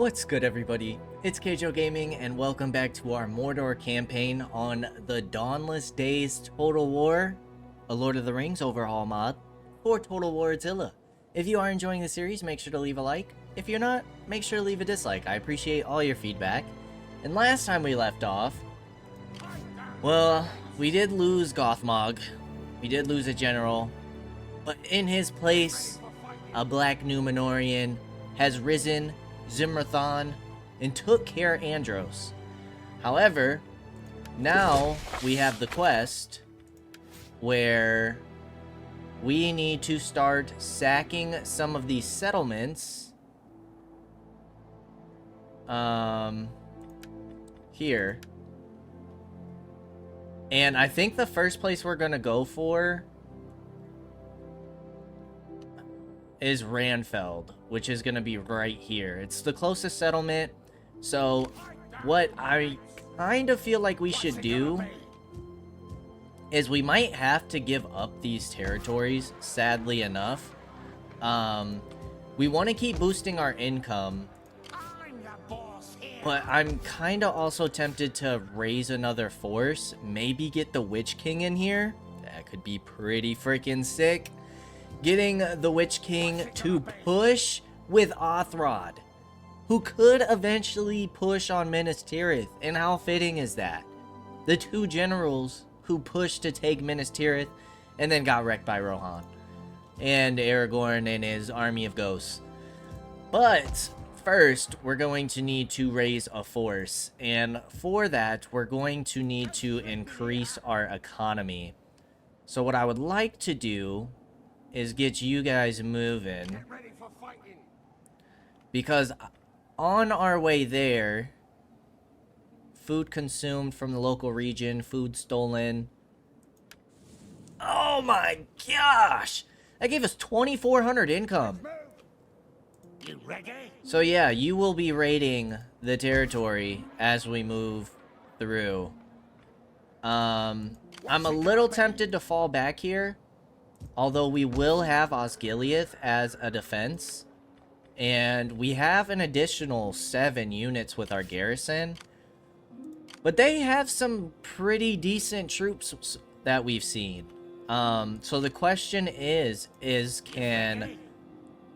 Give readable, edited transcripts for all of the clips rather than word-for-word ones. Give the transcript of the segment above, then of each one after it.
What's good, everybody? It's Kaige-O Gaming, and welcome back to our Mordor campaign on the Dawnless Days Total War, a Lord of the Rings overhaul mod for Total Warzilla. If you are enjoying the series, make sure to leave a like. If you're not, make sure to leave a dislike. I appreciate all your feedback. And last time we left off, well, we did lose Gothmog. We did lose a general. But in his place, a black Numenorian has risen, Zimrathon, and took care of Andros. However, now we have the quest where we need to start sacking some of these settlements. Here. And I think the first place we're gonna go for is Ranfeld, which is going to be right here. It's the closest settlement. So what I kind of feel like we should do is we might have to give up these territories, sadly enough. We want to keep boosting our income, but I'm kind of also tempted to raise another force, maybe get the Witch King in here. That could be pretty freaking sick. Getting the Witch King to push with Othrod, who could eventually push on Minas Tirith. And how fitting is that? The two generals who pushed to take Minas Tirith and then got wrecked by Rohan and Aragorn and his army of ghosts. But first, we're going to need to raise a force. And for that, we're going to need to increase our economy. So what I would like to do is get you guys moving, because on our way there, food consumed from the local region, food stolen. Oh my gosh, that gave us 2,400 income. You ready? So yeah, you will be raiding the territory as we move through. I'm a little tempted to fall back here, although we will have Osgiliath as a defense. And we have an additional 7 units with our garrison. But they have some pretty decent troops that we've seen. So the question is can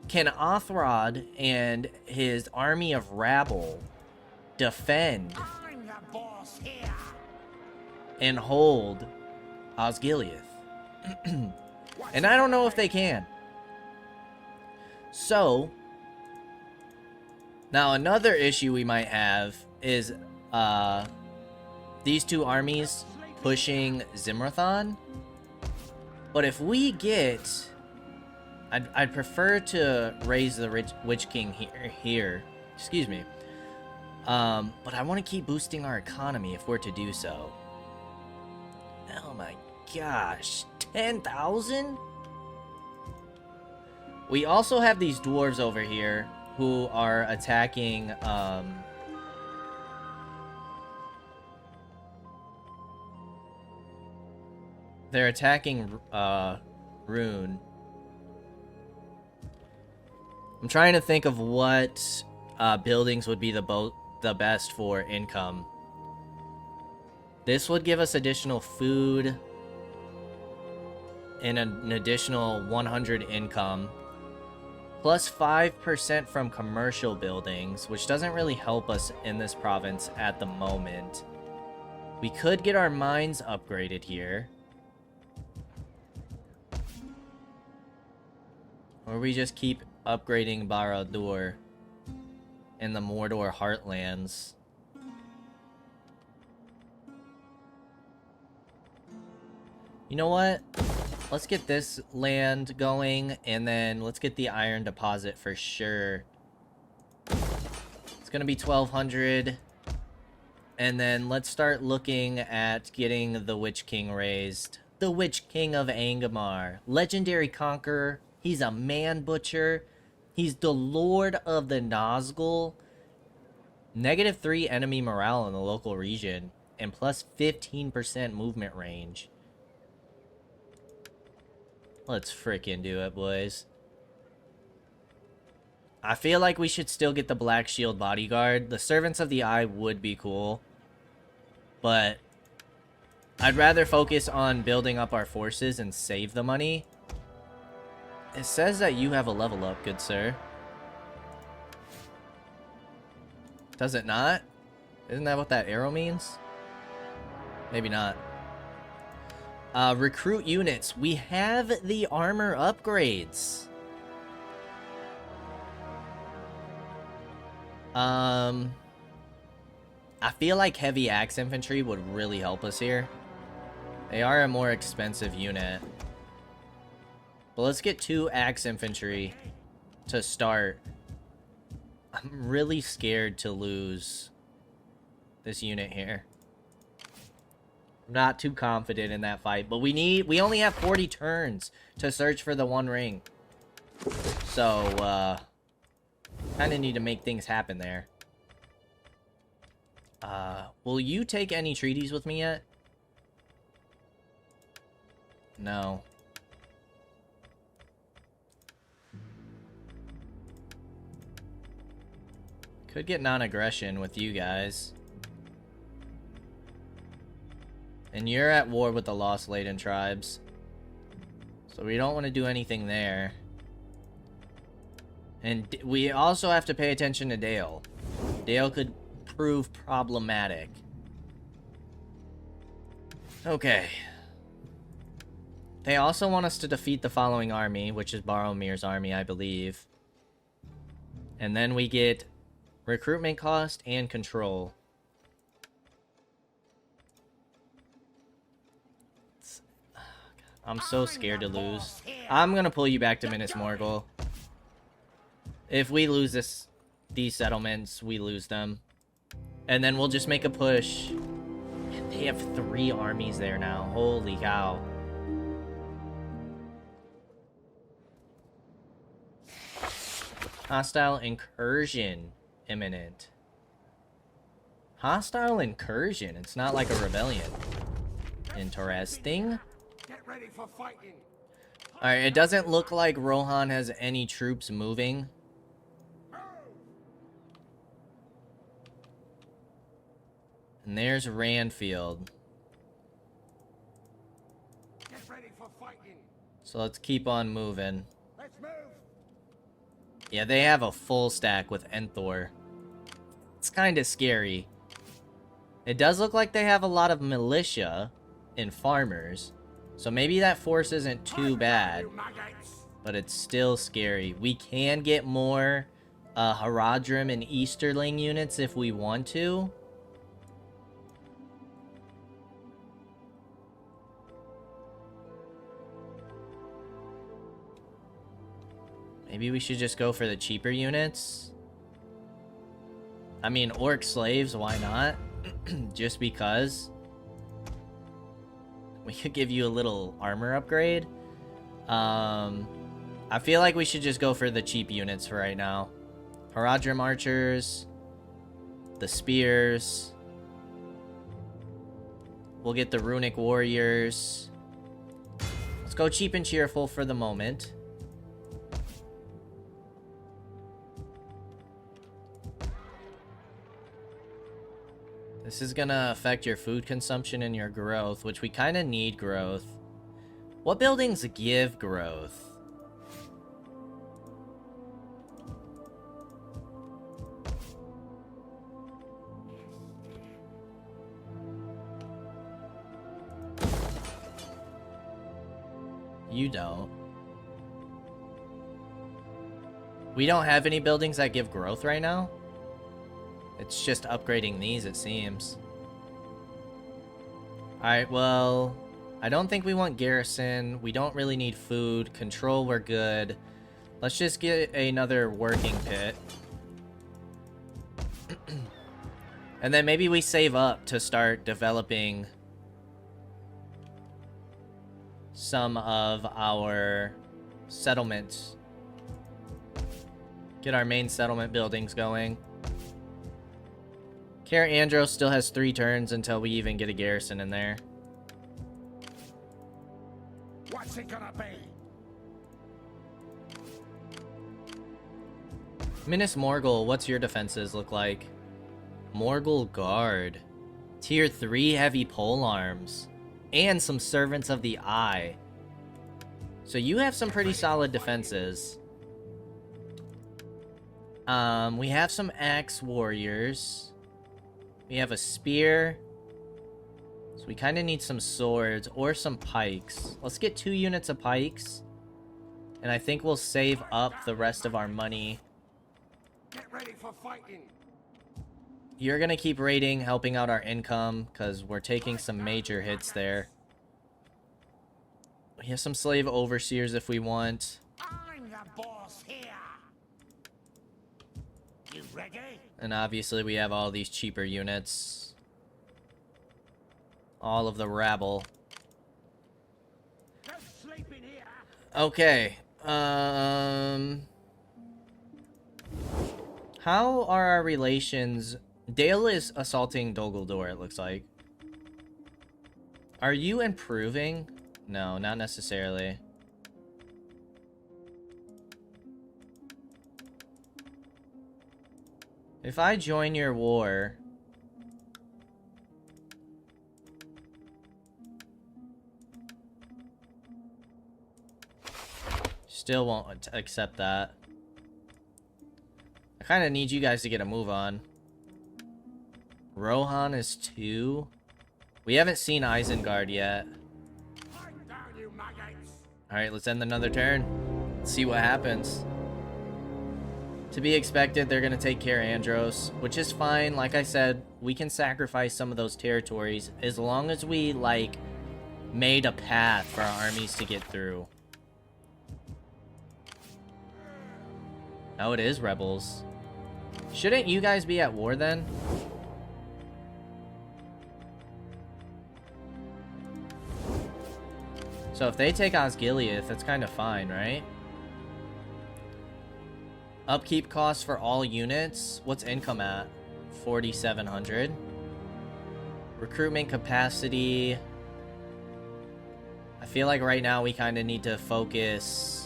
Othrod and his army of rabble defend and hold Osgiliath? And I don't know if they can. So now another issue we might have is these two armies pushing Zimrathon. But if we get, I'd prefer to raise the Witch King here. Excuse me. But I want to keep boosting our economy if we're to do so. Oh my gosh, 10,000? We also have these dwarves over here who are attacking, they're attacking, Rune. I'm trying to think of what, buildings would be the best for income. This would give us additional food and an additional 100 income, plus 5% from commercial buildings, which doesn't really help us in this province at the moment. We could get our mines upgraded here, or we just keep upgrading Barad-dûr in the Mordor heartlands. You know what? Let's get this land going, and then let's get the iron deposit for sure. It's gonna be 1,200. And then let's start looking at getting the Witch King raised. The Witch King of Angmar. Legendary conqueror. He's a man butcher. He's the Lord of the Nazgul. -3 enemy morale in the local region. And plus 15% movement range. Let's frickin' do it, boys. I feel like we should still get the Black Shield Bodyguard. The Servants of the Eye would be cool. But I'd rather focus on building up our forces and save the money. It says that you have a level up, good sir. Does it not? Isn't that what that arrow means? Maybe not. Recruit units. We have the armor upgrades. I feel like heavy axe infantry would really help us here. They are a more expensive unit. But let's get 2 axe infantry to start. I'm really scared to lose this unit here. I'm not too confident in that fight, but we only have 40 turns to search for the 1 ring. So, kind of need to make things happen there. Will you take any treaties with me yet? No. Could get non-aggression with you guys. And you're at war with the Lost Laden tribes. So we don't want to do anything there. And we also have to pay attention to Dale. Dale could prove problematic. Okay. They also want us to defeat the following army, which is Boromir's army, I believe. And then we get recruitment cost and control. I'm so scared to lose. I'm gonna pull you back to Minas Morgul. If we lose these settlements, we lose them. And then we'll just make a push. Man, they have 3 armies there now. Holy cow. Hostile incursion imminent. Hostile incursion. It's not like a rebellion. Interesting. Get ready for fighting. Alright, it doesn't look like Rohan has any troops moving. And there's Ranfield. Get ready for fighting. So let's keep on moving. Let's move. Yeah, they have a full stack with Enthor. It's kind of scary. It does look like they have a lot of militia and farmers. So maybe that force isn't too bad. But it's still scary. We can get more Haradrim and Easterling units if we want to. Maybe we should just go for the cheaper units. I mean, orc slaves, why not? Just because. We could give you a little armor upgrade. I feel like we should just go for the cheap units for right now. Haradrim archers. The spears. We'll get the runic warriors. Let's go cheap and cheerful for the moment. This is gonna affect your food consumption and your growth, which we kind of need growth. What buildings give growth? You don't. We don't have any buildings that give growth right now? It's just upgrading these, it seems. Alright, well, I don't think we want garrison. We don't really need food. Control, we're good. Let's just get another working pit. And then maybe we save up to start developing some of our settlements. Get our main settlement buildings going. Care Andros still has 3 turns until we even get a garrison in there. What's it gonna be? Minas Morgul, what's your defenses look like? Morgul Guard. Tier 3 heavy pole arms. And some Servants of the Eye. So you have some pretty solid defenses. We have some axe warriors. We have a spear. So we kind of need some swords or some pikes. Let's get 2 units of pikes. And I think we'll save up the rest of our money. Get ready for fighting. You're gonna keep raiding, helping out our income, because we're taking some major hits there. We have some slave overseers if we want. I'm the boss here. You ready? And obviously we have all these cheaper units. All of the rabble. No sleeping here. Okay. How are our relations? Dale is assaulting Dol Guldur, it looks like. Are you improving? No, not necessarily. If I join your war... Still won't accept that. I kind of need you guys to get a move on. Rohan is 2. We haven't seen Isengard yet. Fight down, you maggots. Alright, let's end another turn. Let's see what happens. To be expected, they're going to take care of Andros, which is fine. Like I said, we can sacrifice some of those territories as long as we, like, made a path for our armies to get through. Oh, it is rebels. Shouldn't you guys be at war then? So if they take Osgiliath, that's kind of fine, right? Upkeep costs for all units. What's income at? 4,700. Recruitment capacity. I feel like right now we kind of need to focus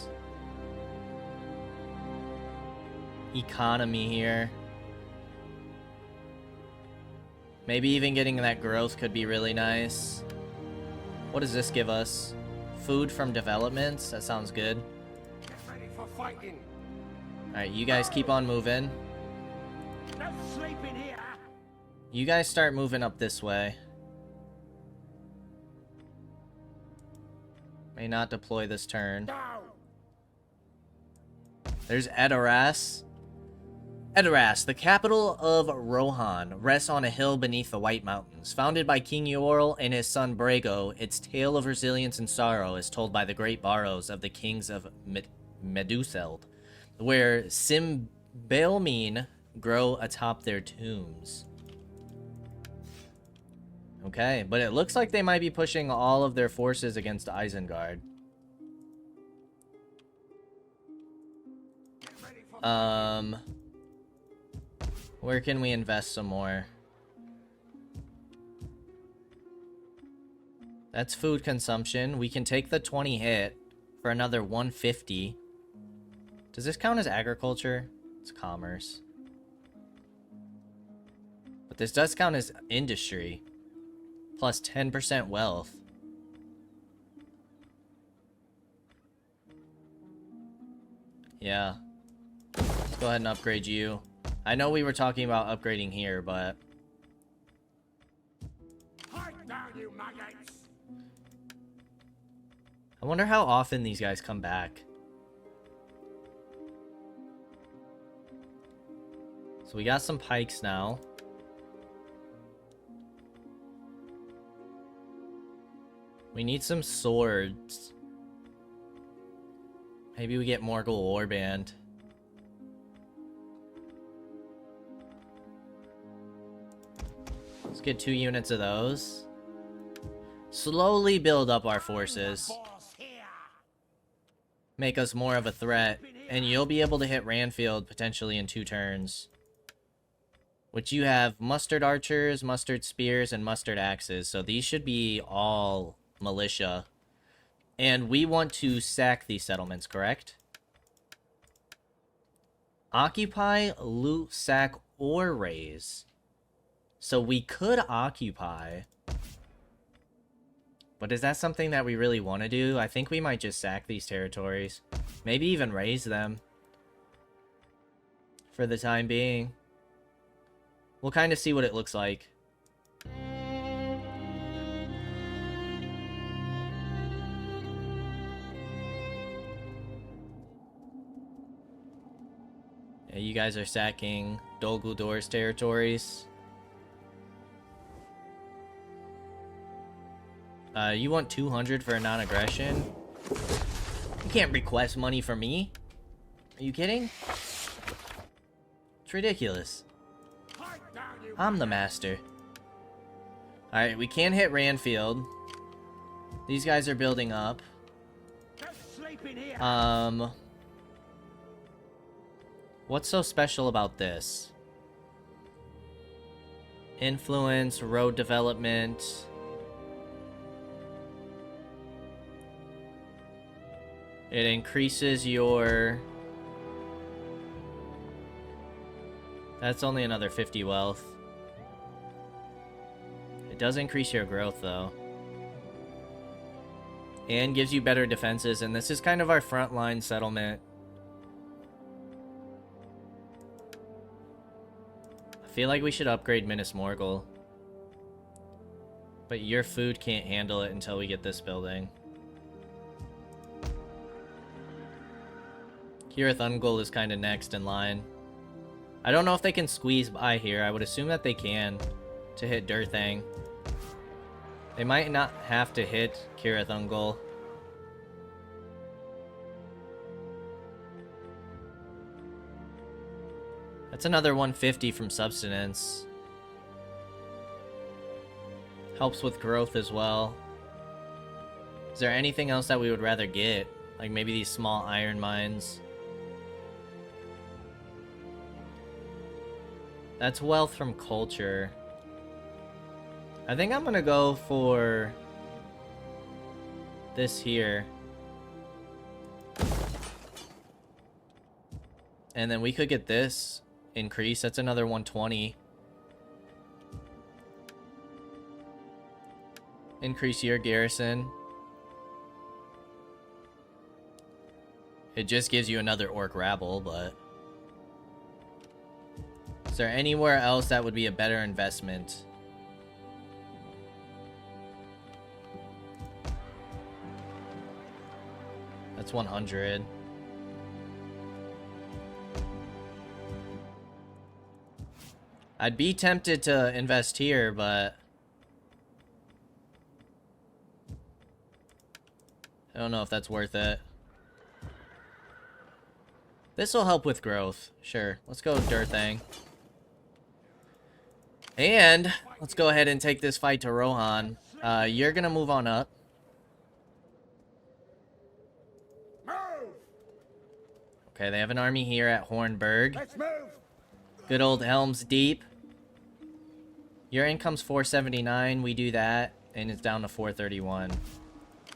economy here. Maybe even getting that growth could be really nice. What does this give us? Food from developments? That sounds good. Get ready for fighting. Alright, you guys keep on moving. No sleeping here. You guys start moving up this way. May not deploy this turn. Down. There's Edoras. Edoras, the capital of Rohan, rests on a hill beneath the White Mountains. Founded by King Eorl and his son Brago, its tale of resilience and sorrow is told by the great barrows of the kings of Meduseld, where Cymbalmine grow atop their tombs. Okay, but it looks like they might be pushing all of their forces against Isengard. Get ready for Where can we invest some more? That's food consumption. We can take the 20 hit for another 150. Does this count as agriculture? It's commerce. But this does count as industry. Plus 10% wealth. Yeah. Let's go ahead and upgrade you. I know we were talking about upgrading here, but... fight down, you maggots. I wonder how often these guys come back. So we got some pikes now. We need some swords. Maybe we get Morgul Warband. Let's get 2 units of those. Slowly build up our forces. Boss here. Make us more of a threat. And you'll be able to hit Ranfield potentially in 2 turns. Which you have mustard archers, mustard spears, and mustard axes. So these should be all militia. And we want to sack these settlements, correct? Occupy, loot, sack, or raise. So we could occupy. But is that something that we really want to do? I think we might just sack these territories. Maybe even raise them. For the time being. We'll kind of see what it looks like. Yeah, you guys are sacking Dol Guldur territories. You want 200 for a non-aggression? You can't request money from me. Are you kidding? It's ridiculous. I'm the master. Alright, we can't hit Ranfield. These guys are building up. What's so special about this? Influence, road development. It increases your... That's only another 50 wealth. It does increase your growth, though. And gives you better defenses, and this is kind of our frontline settlement. I feel like we should upgrade Minas Morgul. But your food can't handle it until we get this building. Kirith Ungol is kind of next in line. I don't know if they can squeeze by here. I would assume that they can to hit Durthang. They might not have to hit Kirith Ungol. That's another 150 from Subsistence. Helps with growth as well. Is there anything else that we would rather get? Like maybe these small iron mines? That's wealth from culture. I think I'm gonna go for this here. And then we could get this increase. That's another 120. Increase your garrison. It just gives you another orc rabble, but... Is there anywhere else that would be a better investment? That's 100. I'd be tempted to invest here, but... I don't know if that's worth it. This will help with growth. Sure. Let's go with Durthang. And let's go ahead and take this fight to Rohan. You're gonna move on up. Okay, they have an army here at Hornburg. Good old Helm's Deep. Your income's 479. We do that, and it's down to 431.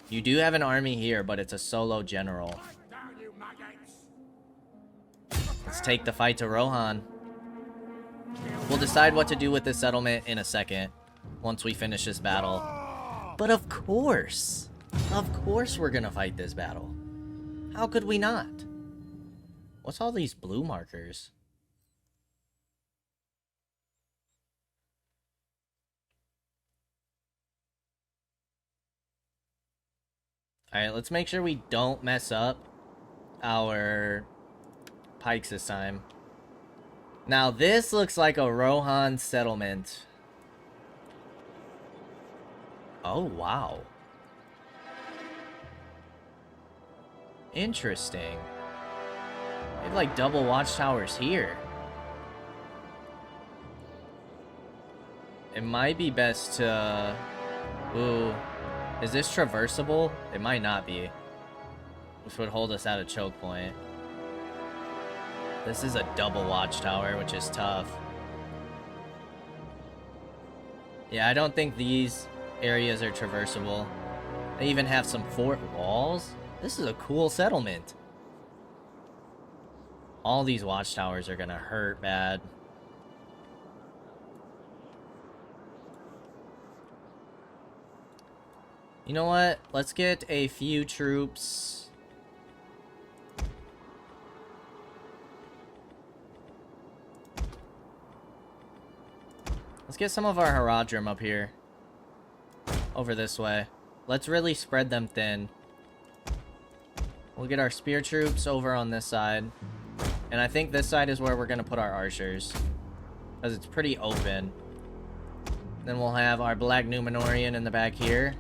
You do have an army here, but it's a solo general. Let's take the fight to Rohan. We'll decide what to do with this settlement in a second, once we finish this battle. But of course we're gonna fight this battle. How could we not? What's all these blue markers? Alright, let's make sure we don't mess up our pikes this time. Now, this looks like a Rohan settlement. Oh, wow. Interesting. They have, like, double watchtowers here. It might be best to... Ooh. Is this traversable? It might not be. Which would hold us at a choke point. This is a double watchtower, which is tough. Yeah, I don't think these areas are traversable. They even have some fort walls. This is a cool settlement. All these watchtowers are gonna hurt bad. You know what? Let's get a few troops. Let's get some of our Haradrim up here. Over this way. Let's really spread them thin. We'll get our spear troops over on this side. And I think this side is where we're going to put our archers. Because it's pretty open. Then we'll have our Black Numenorian in the back here.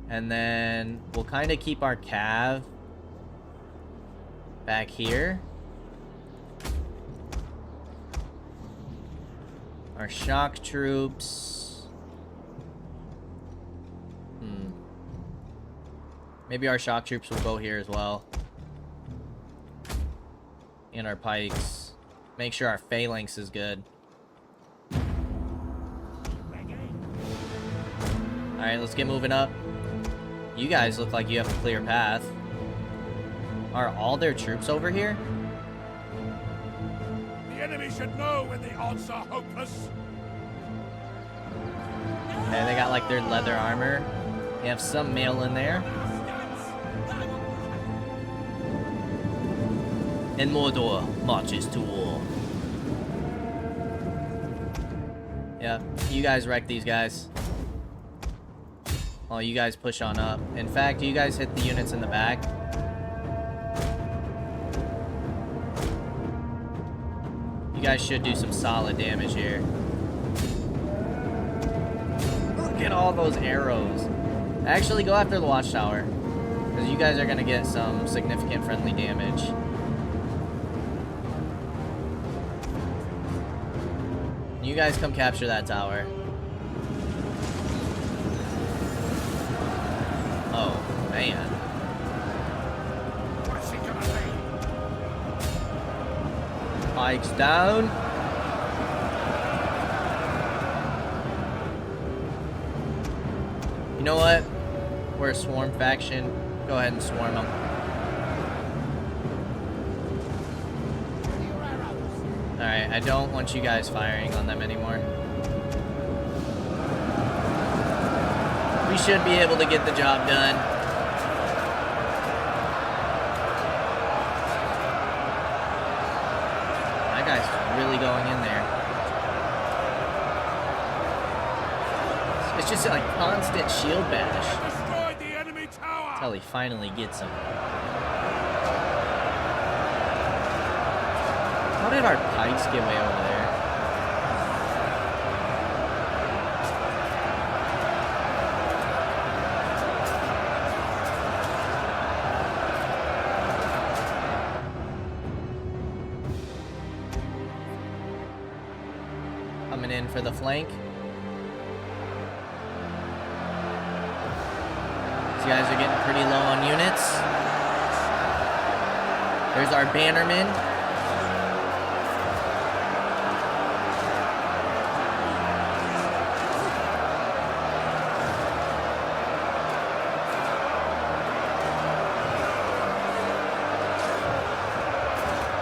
And then we'll kind of keep our cav back here. Our shock troops. Maybe our shock troops will go here as well. And our pikes. Make sure our phalanx is good. Alright, let's get moving up. You guys look like you have a clear path. Are all their troops over here? The enemy should know when the odds are hopeless. Okay, they got like their leather armor. They have some mail in there. And Mordor marches to war. Yeah, you guys wreck these guys. While you guys push on up. In fact, you guys hit the units in the back. You guys should do some solid damage here. Look at all those arrows. Actually, go after the watchtower. Because you guys are going to get some significant friendly damage. You guys come capture that tower. Oh, man. What's it gonna be? Pikes down. You know what? We're a swarm faction. Go ahead and swarm them. Alright, I don't want you guys firing on them anymore. We should be able to get the job done. That guy's really going in there. It's just like constant shield bash. Destroyed the enemy tower. Until he finally gets him. How did our pikes get way over there? Coming in for the flank. These guys are getting pretty low on units. There's our bannerman.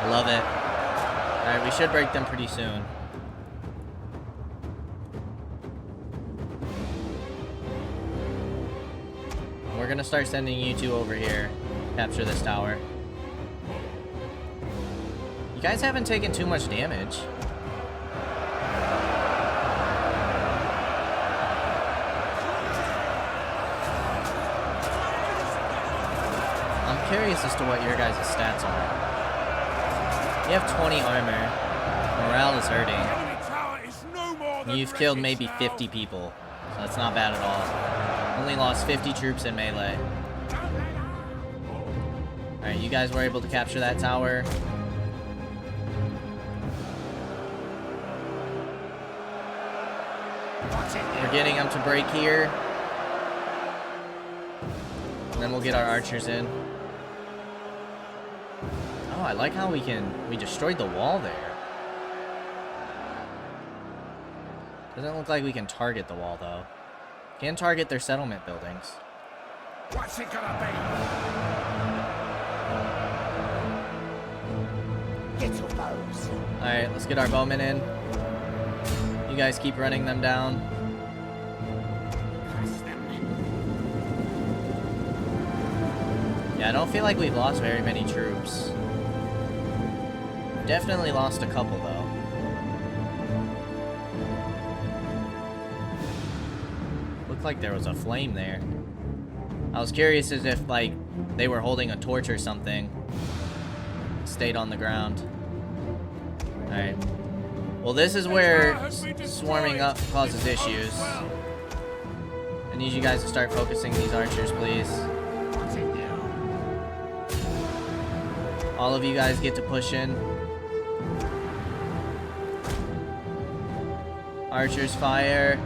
Love it. Alright, we should break them pretty soon. We're gonna start sending you two over here. Capture this tower. You guys haven't taken too much damage. I'm curious as to what your guys' stats are. You have 20 armor. Morale is hurting. Enemy tower is no more than You've killed wreckage maybe now. 50 people. So that's not bad at all. Only lost 50 troops in melee. Alright, you guys were able to capture that tower. We're getting them to break here. And then we'll get our archers in. Oh, I like how we destroyed the wall there. Doesn't look like we can target the wall, though. Can target their settlement buildings. What's it gonna be? Alright, let's get our bowmen in. You guys keep running them down. Yeah, I don't feel like we've lost very many troops. Definitely lost a couple, though. Looked like there was a flame there. I was curious as if, like, they were holding a torch or something. Stayed on the ground. Alright. Well, this is where swarming up causes issues. I need you guys to start focusing these archers, please. All of you guys get to push in. Archers fire.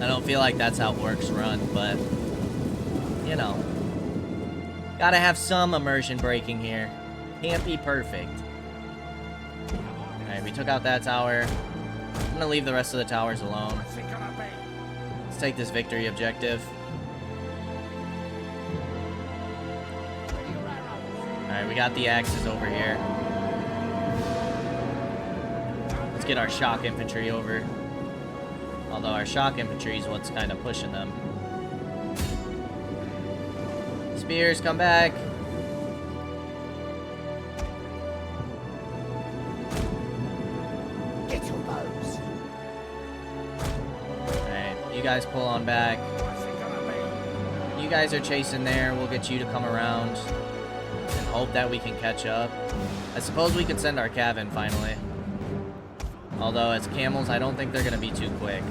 I don't feel like that's how orcs run, but you know, gotta have some immersion breaking here. Can't be perfect. Alright, we took out that tower. I'm gonna leave the rest of the towers alone. Let's take this victory objective. Alright, we got the axes over here. Let's get our shock infantry over. Although our shock infantry is what's kind of pushing them. Spears, come back. Get your bows. Alright, you guys pull on back. You guys are chasing there. We'll get you to come around and hope that we can catch up. I suppose we could send our cav in finally. Although as camels, I don't think they're going to be too quick.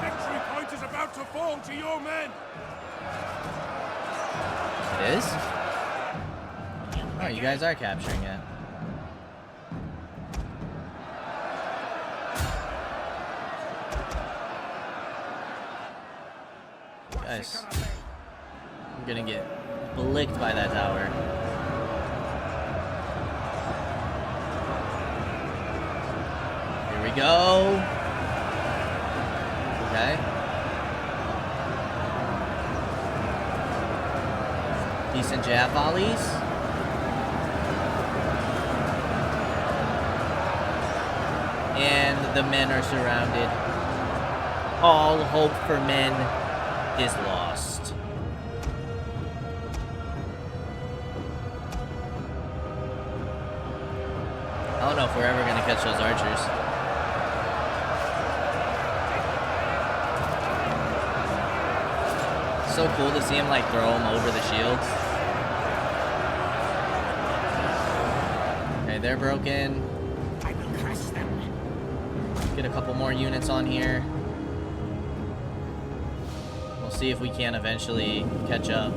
Victory point is about to fall to your men. It is? Oh, you guys are capturing it. Guys, I'm gonna get blicked by that tower. Here we go. Okay. Decent jab volleys. And the men are surrounded. All hope for men is lost. I don't know if we're ever going to catch those archers. So cool to see him like throw them over the shields. Okay, they're broken. I will crush them. Get a couple more units on here. We'll see if we can eventually catch up.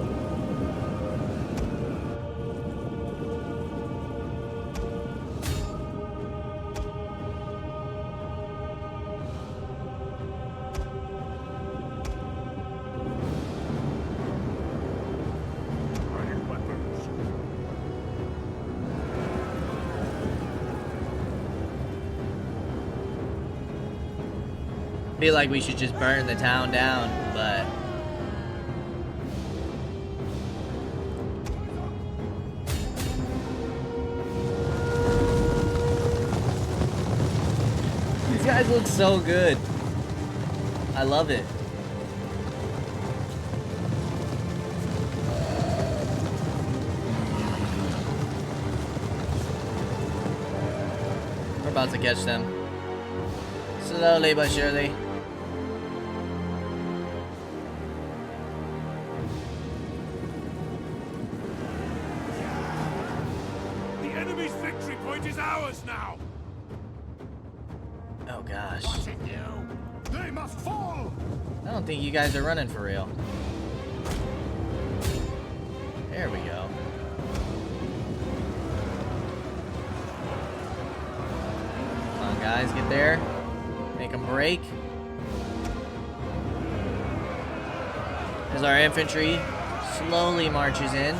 Feel like we should just burn the town down, but these guys look so good. I love it. We're about to catch them. Slowly but surely. The enemy's victory point is ours now. Oh gosh. They must fall. I don't think you guys are running for real. There we go. Come on guys, get there. Make them break. As our infantry slowly marches in.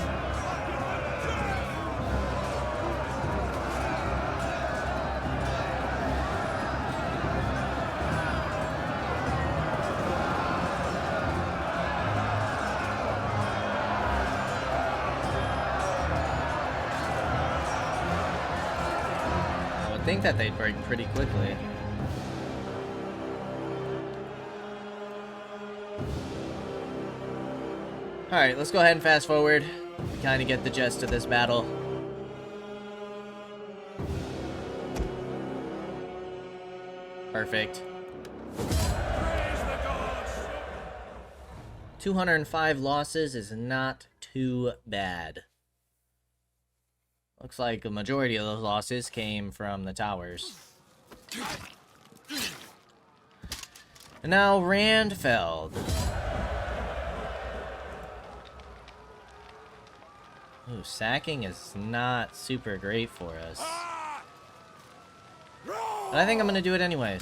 I would think that they'd break pretty quickly. Alright, let's go ahead and fast forward. Kind of get the gist of this battle. Perfect. 205 losses is not too bad. Looks like a majority of those losses came from the towers. And now Randfeld. Ooh, sacking is not super great for us. But I think I'm gonna do it anyways.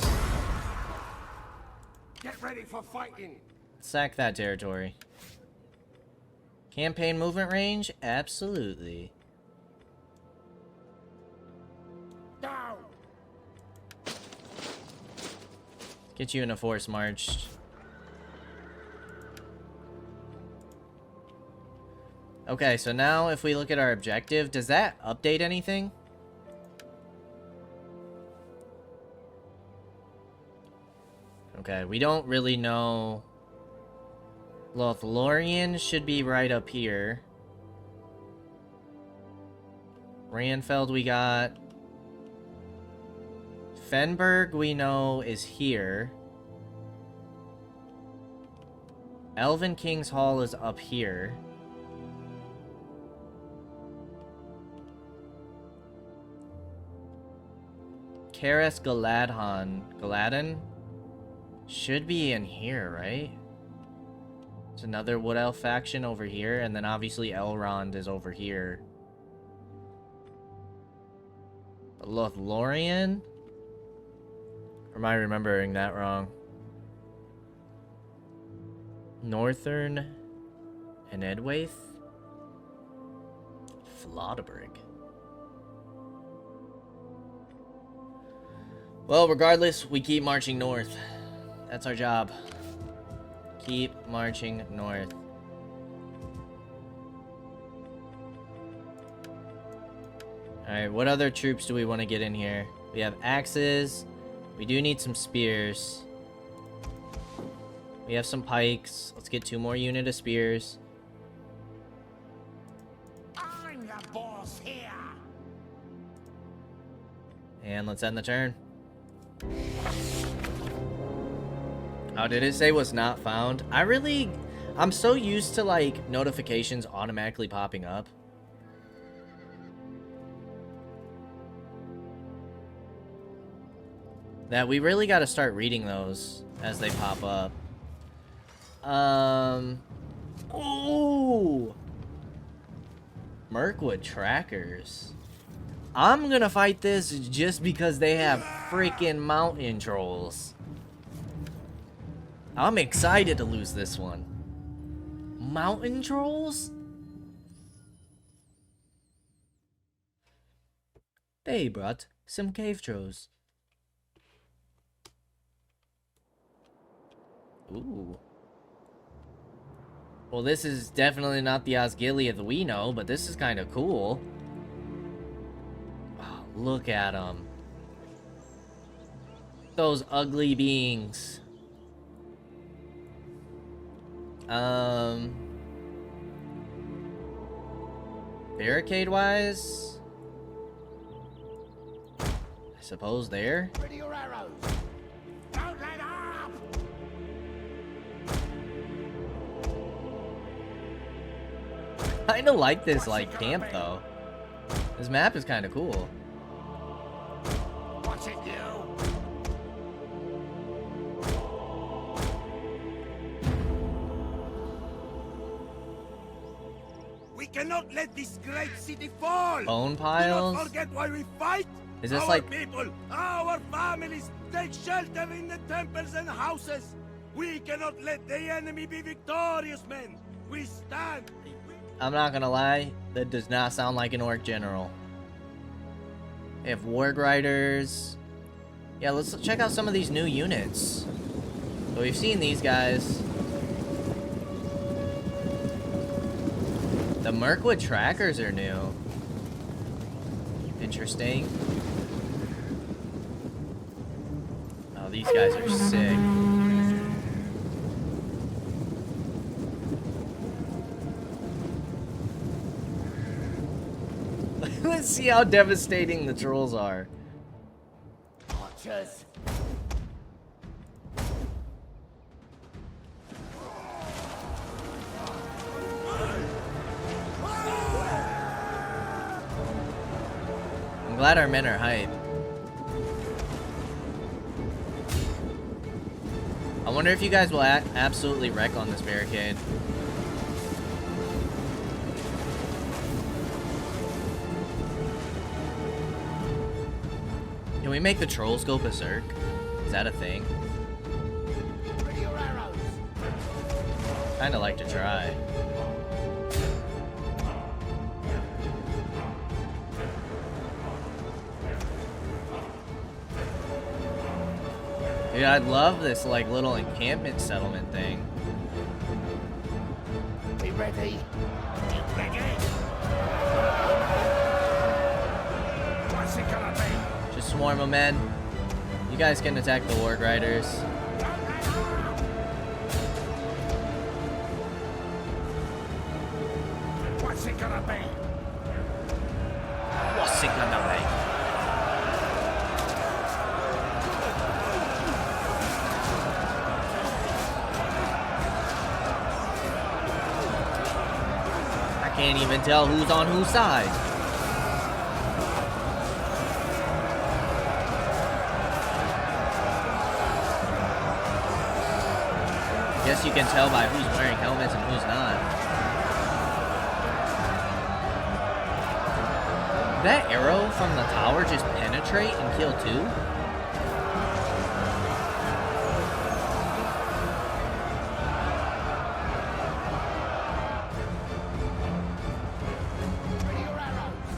Get ready for fighting. Sack that territory. Campaign movement range? Absolutely. Down. Get you in a force march. Okay, so now if we look at our objective, does that update anything? Okay, we don't really know. Lothlorien should be right up here. Randfeld we got. Fenberg we know is here. Elven King's Hall is up here. Karas Galadon should be in here, right? There's another Wood Elf faction over here, and then obviously Elrond is over here. But Lothlorien? Or am I remembering that wrong? Northern and Edwaith? Flodabrig. Well, regardless, we keep marching north. That's our job. Keep marching north. Alright, what other troops do we want to get in here? We have axes. We do need some spears. We have some pikes. Let's get 2 more units of spears. I'm the boss here. And let's end the turn. Oh, did it say was not found? I'm so used to like notifications automatically popping up. That we really got to start reading those as they pop up. Ooh. Mirkwood trackers. I'm gonna fight this just because they have freaking mountain trolls. I'm excited to lose this one. Mountain trolls? They brought some cave trolls. Ooh. Well, this is definitely not the Osgiliath we know, but this is kind of cool. Oh, look at them. Those ugly beings. Barricade-wise? I suppose there? Ready your arrows. Don't let up. I kinda like this, like, camp, though. This map is kinda cool. Watch it, you. We cannot let this great city fall! Bone Do piles? not forget why we fight! Is this our like... people, our families, take shelter in the temples and houses! We cannot let the enemy be victorious, men. We stand. I'm not gonna lie, that does not sound like an orc general. They have warg riders. Yeah, let's check out some of these new units. So we've seen these guys. The Mirkwood trackers are new. Interesting. Oh, these guys are sick. Let's see how devastating the trolls are. Archers. I'm glad our men are hype. I wonder if you guys will absolutely wreck on this barricade. Can we make the trolls go berserk? Is that a thing? Ready your arrows. Kinda like to try. Dude, I'd love this like little encampment settlement thing. Be ready. You ready? What's it gonna be? Just swarm them, men. You guys can attack the warg riders. Don't let up! What's it gonna be? What's it gonna be? I can't even tell who's on whose side. Guess you can tell by who's wearing helmets and who's not. Did that arrow from the tower just penetrate and kill two? Ready your arrows.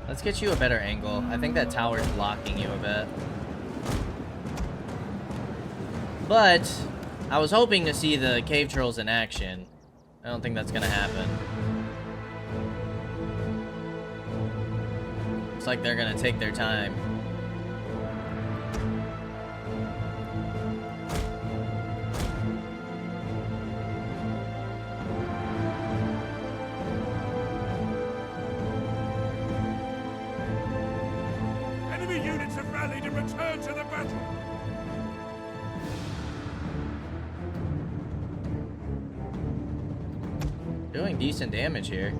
Let's get you a better angle. I think that tower's blocking you a bit. But I was hoping to see the cave trolls in action. I don't think that's gonna happen. Looks like they're gonna take their time. Enemy units have rallied and returned to the battle. Doing decent damage here.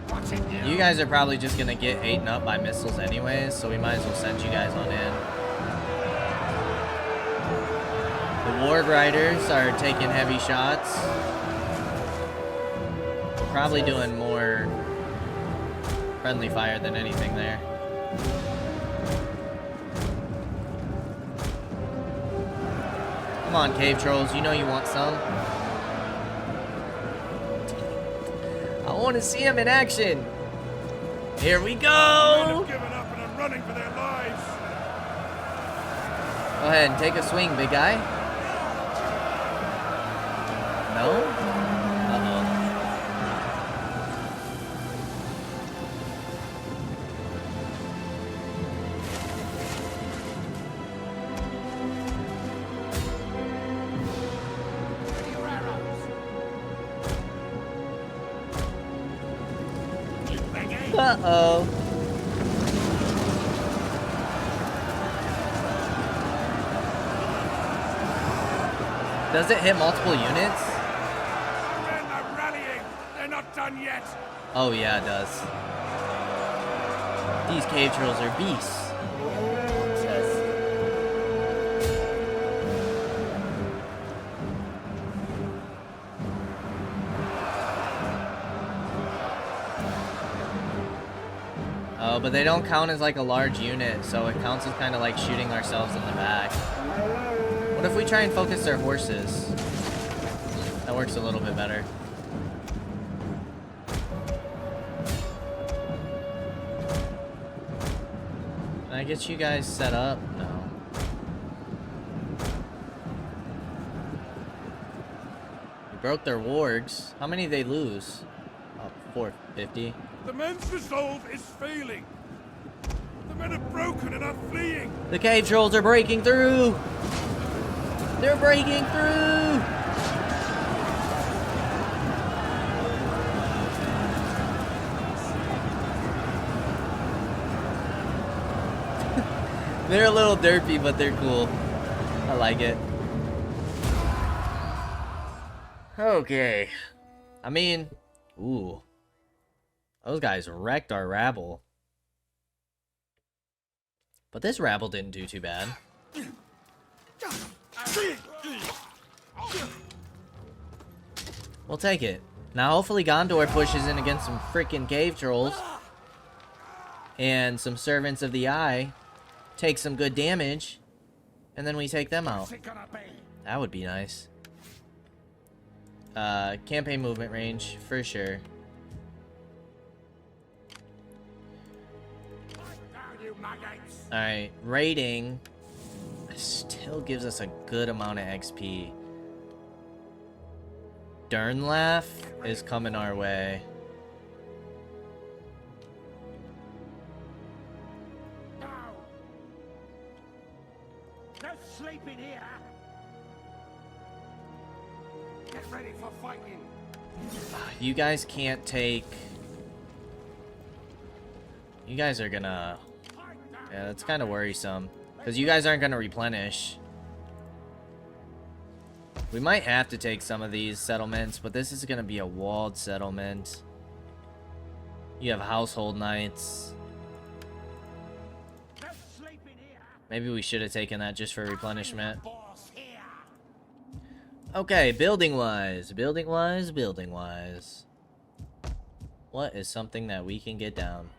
What's it do? You guys are probably just gonna get eaten up by missiles anyways, so we might as well send you guys on in. The warg riders are taking heavy shots. Probably doing more friendly fire than anything there. Come on, cave trolls, you know you want some. I want to see them in action. Here we Men go. have given up and are running for their lives. Go ahead and take a swing, big guy. No? Uh-oh. Ready your arrows. You ready? Uh-oh. Does it hit multiple units? Men are rallying. They're not done yet. Oh yeah, it does. These cave trolls are beasts. Archers. Oh, but they don't count as like a large unit, so it counts as kind of like shooting ourselves in the back. What if we try and focus their horses? That works a little bit better. Can I get you guys set up? No. We broke their wargs. How many did they lose? Oh, 450. The men's resolve is failing. The men are broken and are fleeing. The cave trolls are breaking through! They're breaking through! They're a little derpy, but they're cool. I like it. Okay. I mean, ooh. Those guys wrecked our rabble. But this rabble didn't do too bad. We'll take it. Now hopefully Gondor pushes in against some freaking cave trolls. And some servants of the eye take some good damage. And then we take them out. That would be nice. Campaign movement range, for sure. Alright, raiding still gives us a good amount of XP. Dawnless is coming our way. No sleeping here. Get ready for fighting. You guys can't take... You guys are gonna... Yeah, that's kind of worrisome. Because you guys aren't gonna replenish. We might have to take some of these settlements, but this is gonna be a walled settlement. You have household knights. No sleeping here. Maybe we should have taken that just for replenishment. Boss here. Okay, building-wise. Building-wise, building-wise. What is something that we can get down?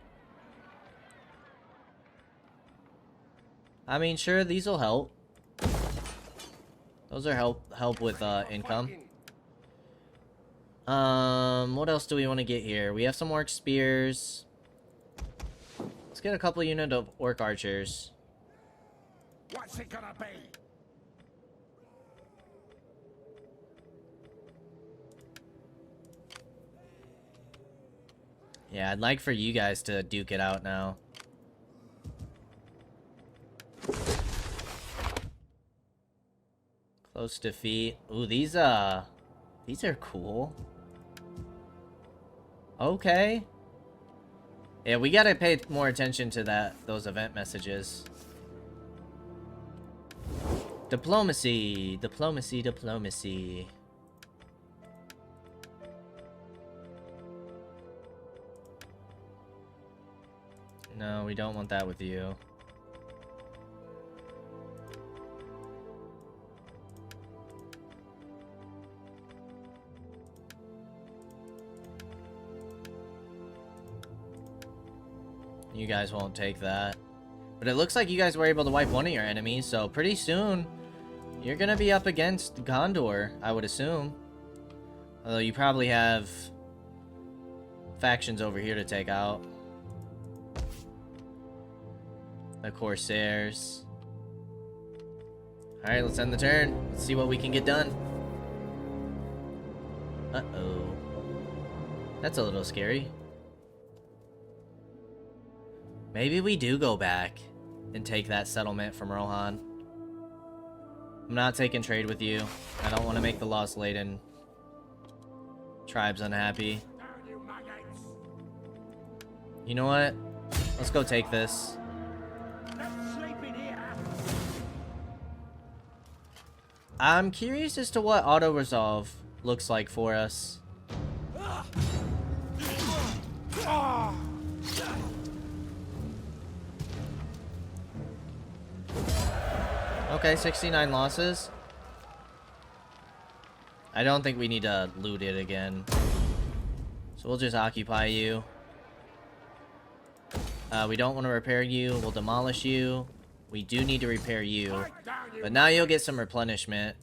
I mean, sure, these will help. Those are help with income. What else do we want to get here? We have some orc spears. Let's get a couple units of orc archers. What's it gonna be? Yeah, I'd like for you guys to duke it out now. Close defeat. Ooh, these are cool. Okay. Yeah, we gotta pay more attention to those event messages. Diplomacy, diplomacy, diplomacy. No, we don't want that with you. You guys won't take that. But it looks like you guys were able to wipe one of your enemies, so pretty soon you're gonna be up against Gondor, I would assume. Although you probably have factions over here to take out. The Corsairs. Alright, let's end the turn. Let's see what we can get done. Uh-oh. That's a little scary. Maybe we do go back and take that settlement from Rohan. I'm not taking trade with you. I don't want to make the Lost Laden tribes unhappy. You know what? Let's go take this. I'm curious as to what auto-resolve looks like for us. Okay, 69 losses. I don't think we need to loot it again. So we'll just occupy you. We don't want to repair you. We'll demolish you. We do need to repair you. Fight down, you But now you'll get some replenishment.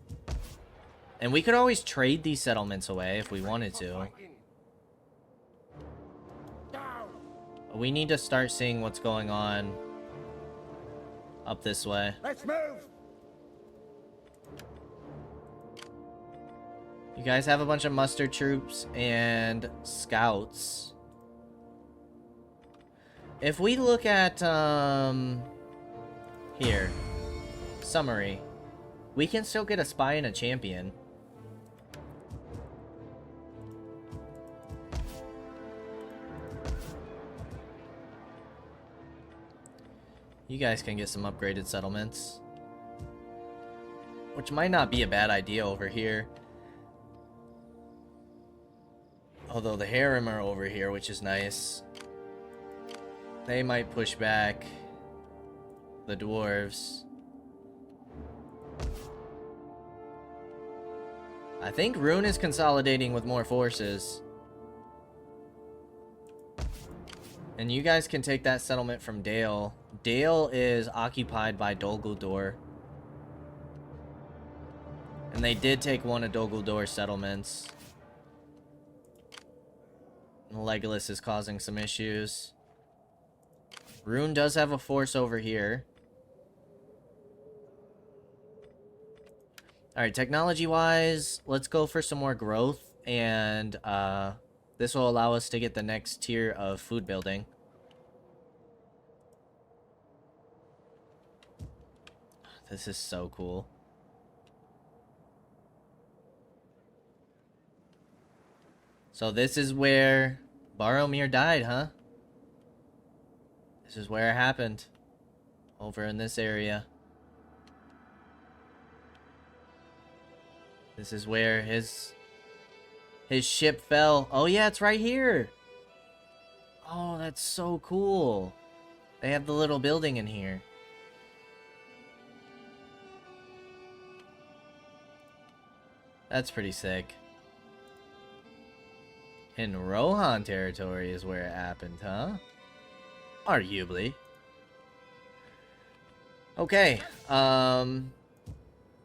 And we could always trade these settlements away if we wanted to. fighting. Down. We need to start seeing what's going on up this way. Let's move. You guys have a bunch of muster troops and scouts. If we look at, here. Summary. We can still get a spy and a champion. You guys can get some upgraded settlements. Which might not be a bad idea over here. Although the harem are over here, which is nice. They might push back the dwarves. I think Rune is consolidating with more forces. And you guys can take that settlement from Dale. Dale is occupied by Dol Guldur. And they did take one of Dol Guldur's settlements. Legolas is causing some issues. Rune does have a force over here. Alright, technology-wise, let's go for some more growth. And this will allow us to get the next tier of food building. This is so cool. So this is where Boromir died, huh? This is where it happened. Over in this area. This is where his ship fell. Oh yeah, it's right here. Oh, that's so cool. They have the little building in here. That's pretty sick. In Rohan territory is where it happened, huh? Arguably. Okay,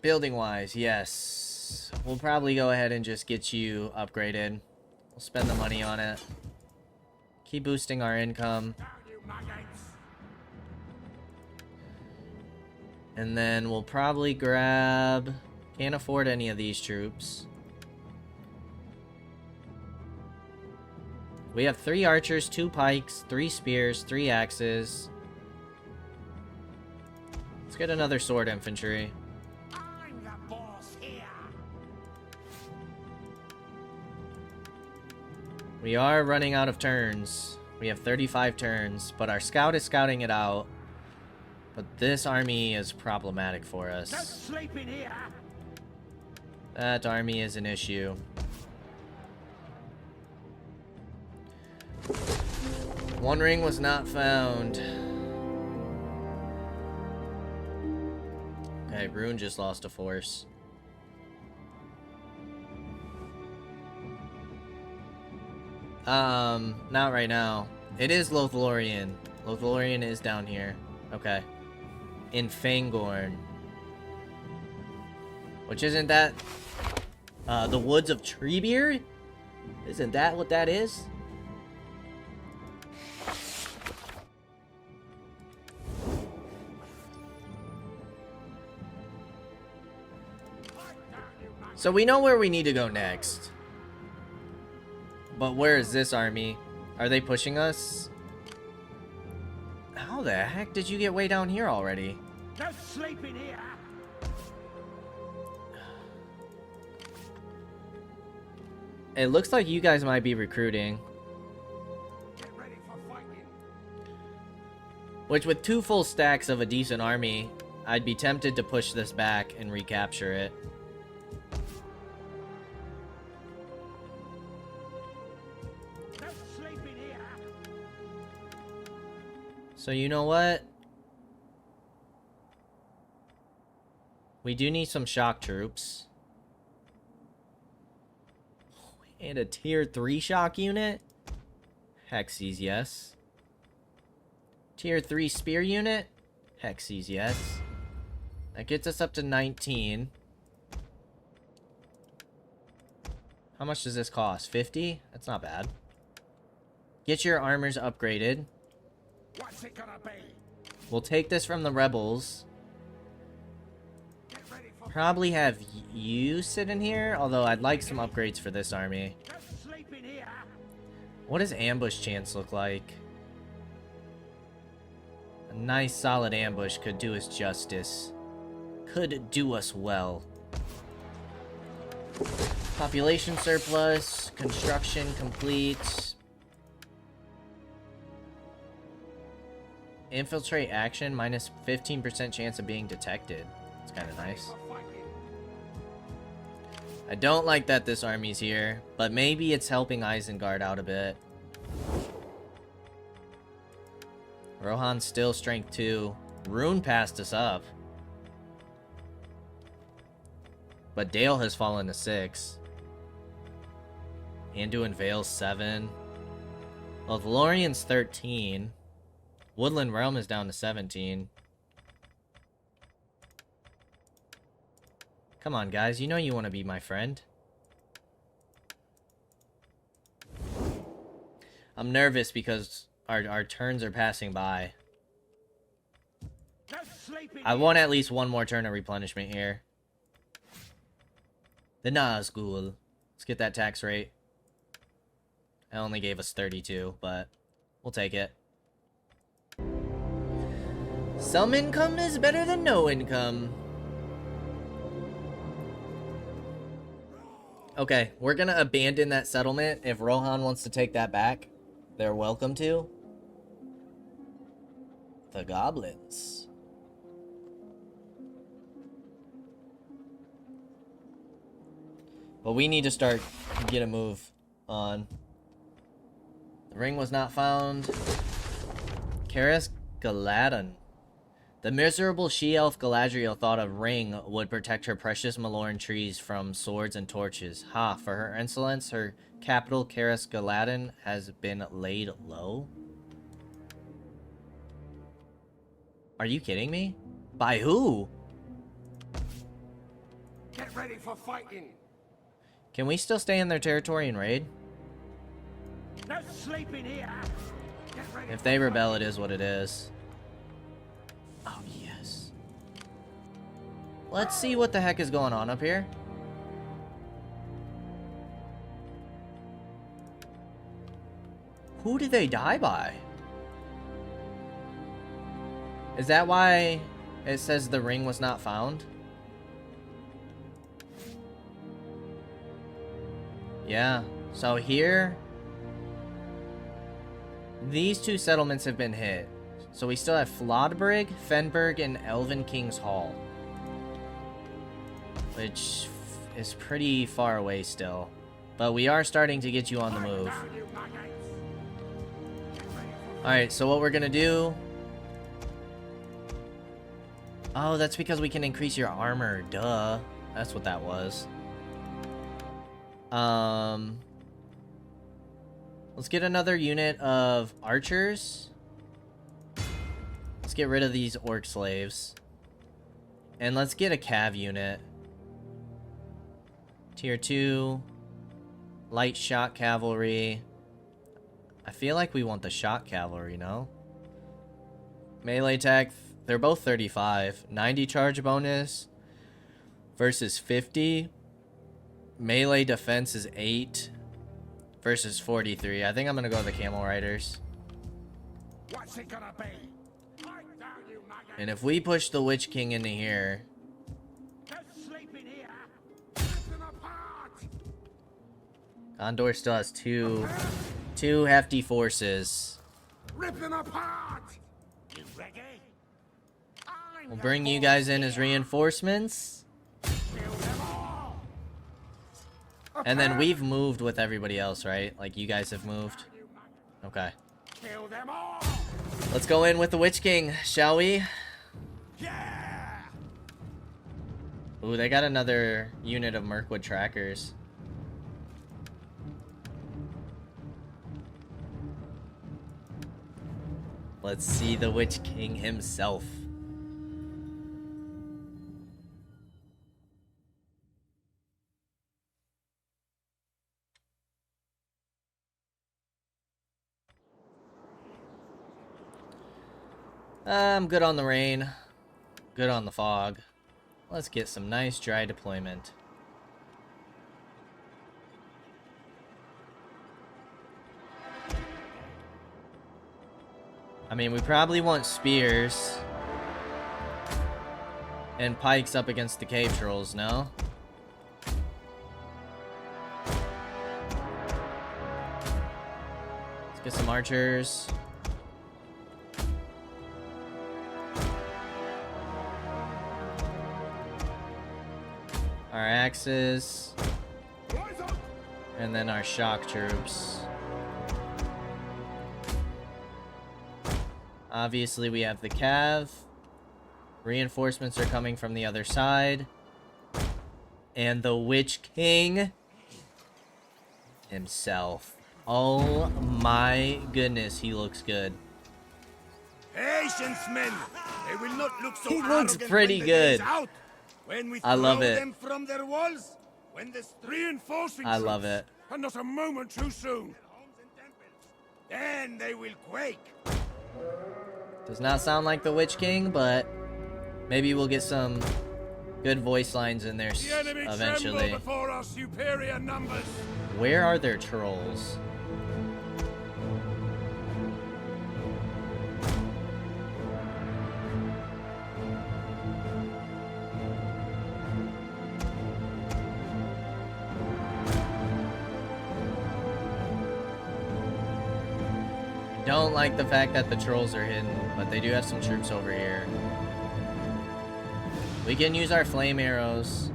building-wise, yes. We'll probably go ahead and just get you upgraded. We'll spend the money on it. Keep boosting our income. Down, you maggots. And then we'll probably grab... Can't afford any of these troops. We have 3 archers, 2 pikes, 3 spears, 3 axes. Let's get another sword infantry. I'm the boss here. We are running out of turns. We have 35 turns, but our scout is scouting it out. But this army is problematic for Don't us. sleep in here. That army is an issue. One ring was not found. Okay, Rune just lost a force. Not right now. It is Lothlorien. Lothlorien is down here. Okay. In Fangorn. Which isn't that... the woods of Treebeard? Isn't that what that is? So we know where we need to go next. But where is this army? Are they pushing us? How the heck did you get way down here already? Don't sleep in here. It looks like you guys might be recruiting. Get ready for fighting. Which, with 2 full stacks of a decent army, I'd be tempted to push this back and recapture it. Don't sleep in here. So you know what? We do need some shock troops. And a tier 3 shock unit? Hexies, yes. Tier 3 spear unit. Hexies, yes. That gets us up to 19. How much does this cost? 50? That's not bad. Get your armors upgraded. What's it gonna be? We'll take this from the rebels. Get ready for Probably have you sit in here, although I'd like some upgrades for this army. Just sleep in here. What does ambush chance look like? A nice solid ambush could do us justice. Could do us well. Population surplus, construction complete. Infiltrate action, minus 15% chance of being detected. It's kind of nice. For fighting. I don't like that this army's here, but maybe it's helping Isengard out a bit. Rohan's still strength 2. Rune passed us up. But Dale has fallen to 6. Anduin Vale's 7. Well, Lorien's 13. Woodland Realm is down to 17. Come on, guys. You know you want to be my friend. I'm nervous because our turns are passing by. Just sleep in I want at least one more turn of replenishment here. The Nazgul. Let's get that tax rate. It only gave us 32, but we'll take it. Some income is better than no income. Okay, we're gonna abandon that settlement. If Rohan wants to take that back, they're welcome to. The goblins. But we need to start get a move on. The ring was not found. Karis Galadon. The miserable she-elf Galadriel thought a ring would protect her precious Malorn trees from swords and torches. Ha, for her insolence, her capital, Karis Galadon, has been laid low? Are you kidding me? By who? Get ready for fighting. Can we still stay in their territory and raid? Just sleep in here. Get ready If for they fighting. rebel, it is what it is. Oh, yes. Let's see what the heck is going on up here. Who did they die by? Is that why it says the ring was not found? Yeah. So here, these two settlements have been hit. So we still have Flodbrig, Fenberg, and Elven King's Hall. Which is pretty far away still. But we are starting to get you on the move. Down, you maggots. Get ready for Alright, so what we're gonna do... Oh, that's because we can increase your armor. Duh. That's what that was. Let's get another unit of archers. Let's get rid of these orc slaves. And let's get a cav unit. Tier 2. Light shot cavalry. I feel like we want the shot cavalry, no? Melee attack, they're both 35. 90 charge bonus versus 50. Melee defense is 8 versus 43. I think I'm gonna go with the camel riders. What's it gonna be? Fight down, you maggots. And if we push the Witch King into here, Just sleep in here. Rip them apart. Gondor still has two hefty forces. Rip them apart. You ready? I'm We'll the bring you boss guys in as here. reinforcements. Kill them all. And then we've moved with everybody else, right? Like you guys have moved. You maggots. Okay. Kill them all. Let's go in with the Witch King, shall we? Yeah. Ooh, they got another unit of Mirkwood trackers. Let's see the Witch King himself. I'm good on the rain. Good on the fog. Let's get some nice dry deployment. I mean, we probably want spears and pikes up against the cave trolls, no? Let's get some archers. Our axes. And then our shock troops. Obviously, we have the cav. Reinforcements are coming from the other side. And the Witch King himself. Oh my goodness, he looks good. Patience, men. They will not look so He looks arrogant pretty when the day is good. out. When we I love throw it. them from their walls, when the Reinforcing I troops, love it. and not a moment too soon. homes and temples, then they will quake. Does not sound like the Witch King, but maybe we'll get some good voice lines in there The enemy eventually. tremble before our superior numbers. Where are their trolls? Don't like the fact that the trolls are hidden, but they do have some troops over here. We can use our flame arrows.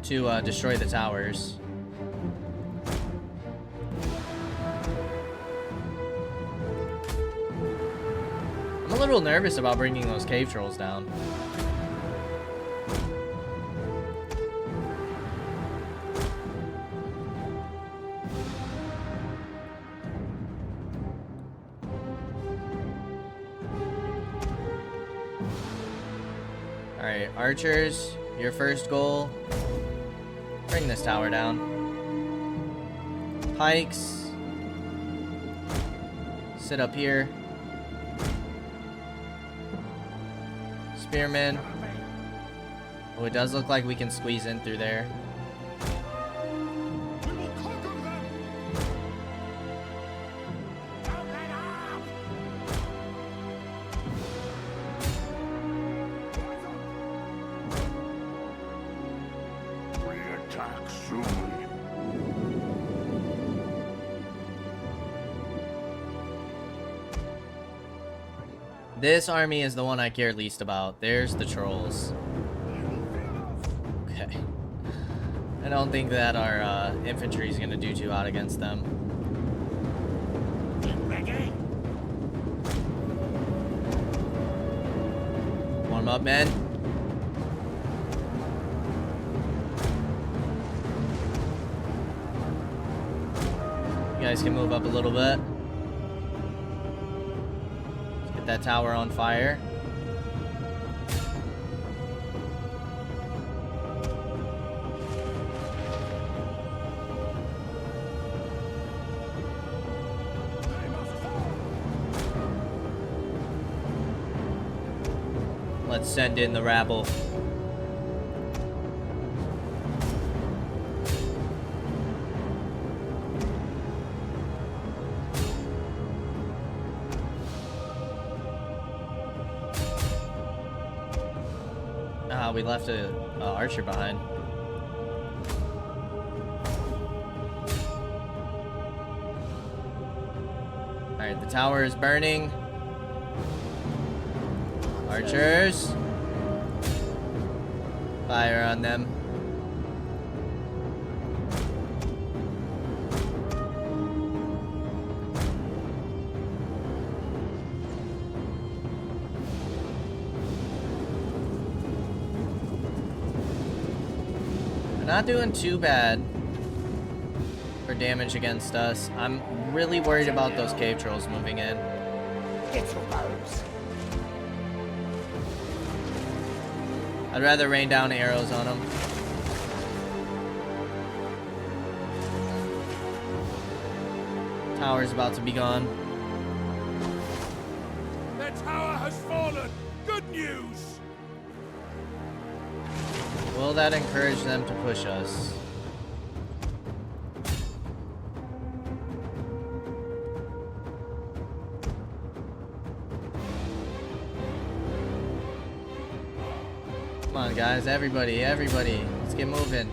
To destroy the towers. I'm a little nervous about bringing those cave trolls down. Alright, archers, your first goal. Bring this tower down. Pikes. Sit up here. Spearmen. Oh, it does look like we can squeeze in through there. We will conquer them. Don't let up. We attack soon. This army is the one I care least about. There's the trolls. Okay. I don't think that our infantry is going to do too hot against them. Get ready. Warm up, men. You guys can move up a little bit. Let's get that tower on fire. Let's send in the rabble. Ah, we left a archer behind. Alright, the tower is burning. Archers. Fire on them. They're not doing too bad for damage against us. I'm really worried about those cave trolls moving in. Get your bows. I'd rather rain down arrows on them. Tower's about to be gone. Their tower has fallen. Good news. Will that encourage them to push us? Come on, guys. Everybody. Let's get moving.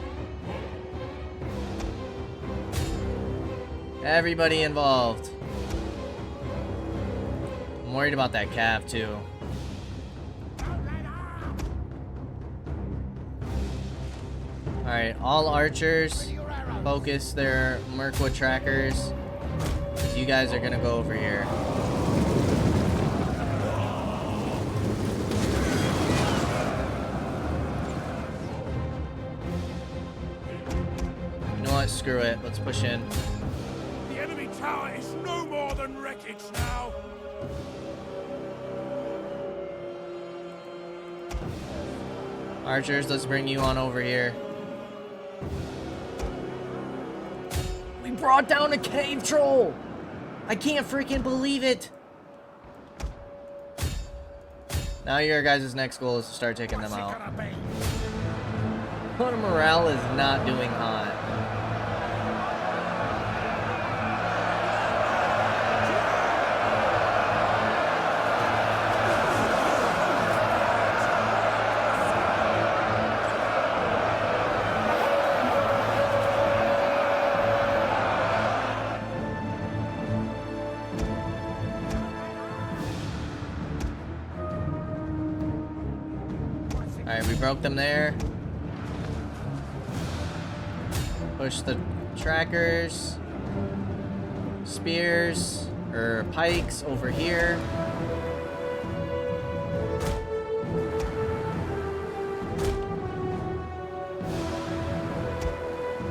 Everybody involved. I'm worried about that calf, too. Alright, all archers focus their Mirkwood trackers. You guys are gonna go over here. You know what? Screw it. Let's push in. The enemy tower is no more than wreckage now. Archers, let's bring you on over here. We brought down a cave troll! I can't freaking believe it! Now your guys' next goal is to start taking them out. Our morale is not doing hot. Alright, we broke them there. Push the trackers. Spears, or pikes over here.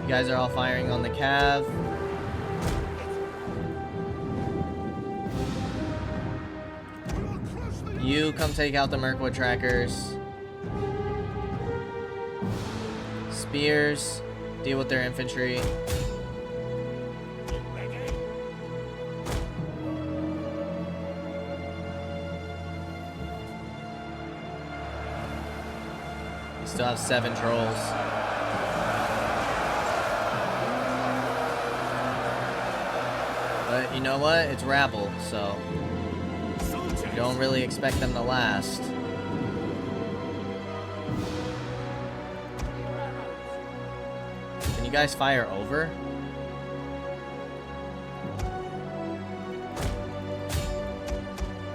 You guys are all firing on the cav. You come take out the Mirkwood trackers. Spears, deal with their infantry. We still have 7 trolls. But you know what? It's rabble, so you don't really expect them to last. Can you guys fire over?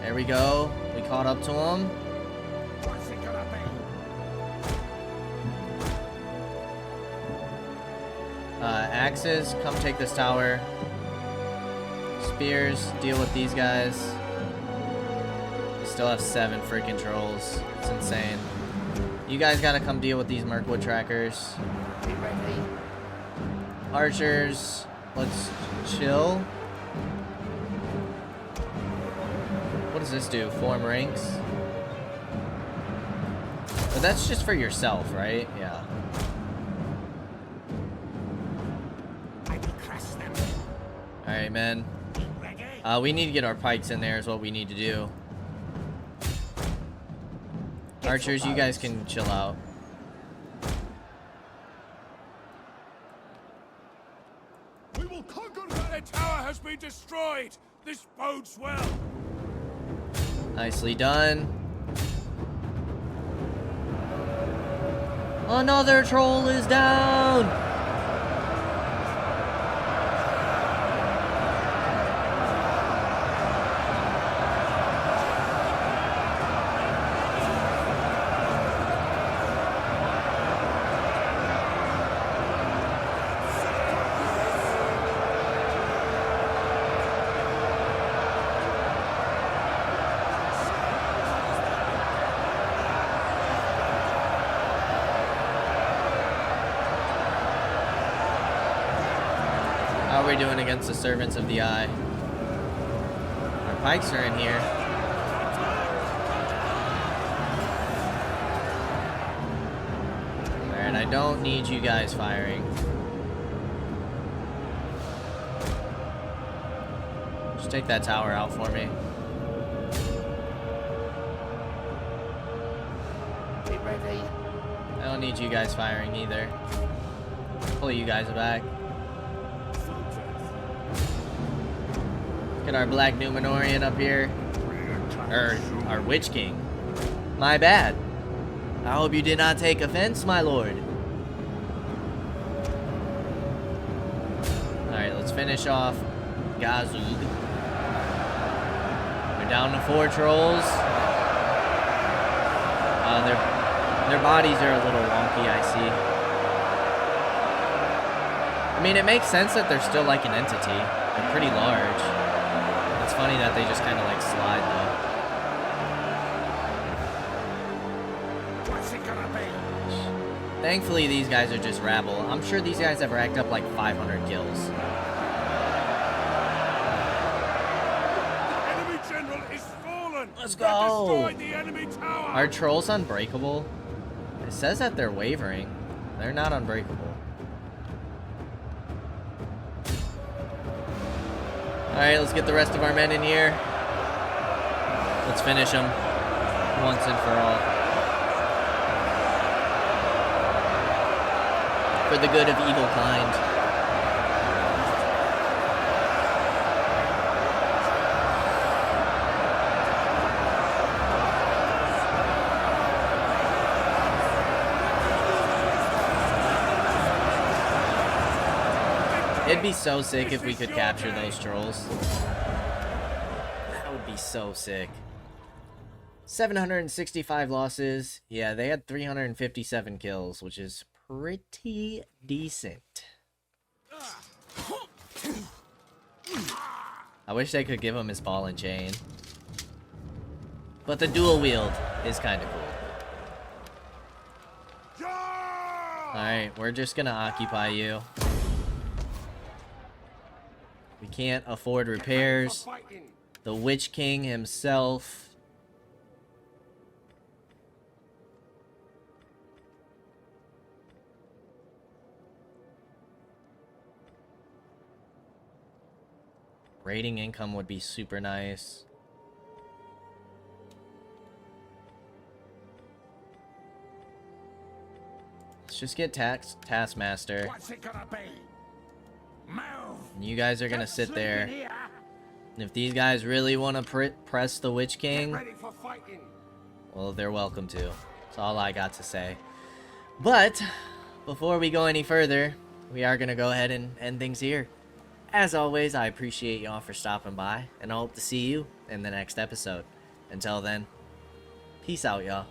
There we go. We caught up to them. What's it gonna be? Axes, come take this tower. Spears, deal with these guys. We still have 7 freaking trolls. It's insane. You guys gotta come deal with these Mirkwood trackers. Be ready. Archers, let's chill. What does this do? Form ranks? But that's just for yourself, right? Yeah. I will crush them. Alright, man. Be ready. We need to get our pikes in there is what we need to do. Archers, you guys can chill out. We will conquer them. Their tower has been destroyed. This bodes well. Nicely done. Another troll is down! How are we doing against the servants of the eye? Our pikes are in here. Alright, I don't need you guys firing. Just take that tower out for me. Be ready. I don't need you guys firing either. Pull you guys back. Get our Black Numenorian up here. Or our Witch King. My bad. I hope you did not take offense, my lord. Alright, let's finish off Gazug. We're down to 4 trolls. Their bodies are a little wonky, I see. I mean, it makes sense that they're still like an entity. They're pretty large. It's funny that they just kind of like slide though. What's it gonna be? Thankfully, these guys are just rabble. I'm sure these guys have racked up like 500 kills. The enemy general is fallen. Let's They go. destroyed the enemy tower. Are trolls unbreakable? It says that they're wavering. They're not unbreakable. Alright, let's get the rest of our men in here. Let's finish them once and for all. For the good of evil kind. It'd be so sick if we could capture those trolls. That would be so sick. 765 losses. Yeah, they had 357 kills, which is pretty decent. I wish they could give him his ball and chain. But the dual wield is kind of cool. Alright, we're just gonna occupy you. We can't afford repairs. The Witch King himself. Raiding income would be super nice. Let's just get Taskmaster. What's it gonna be? Move. And you guys are gonna Don't sit sleep there. in here. And if these guys really want to press the Witch Get King, ready for fighting. well, they're welcome to. That's all I got to say. But before we go any further, we are gonna go ahead and end things here. As always, I appreciate y'all for stopping by, and I hope to see you in the next episode. Until then, peace out, y'all.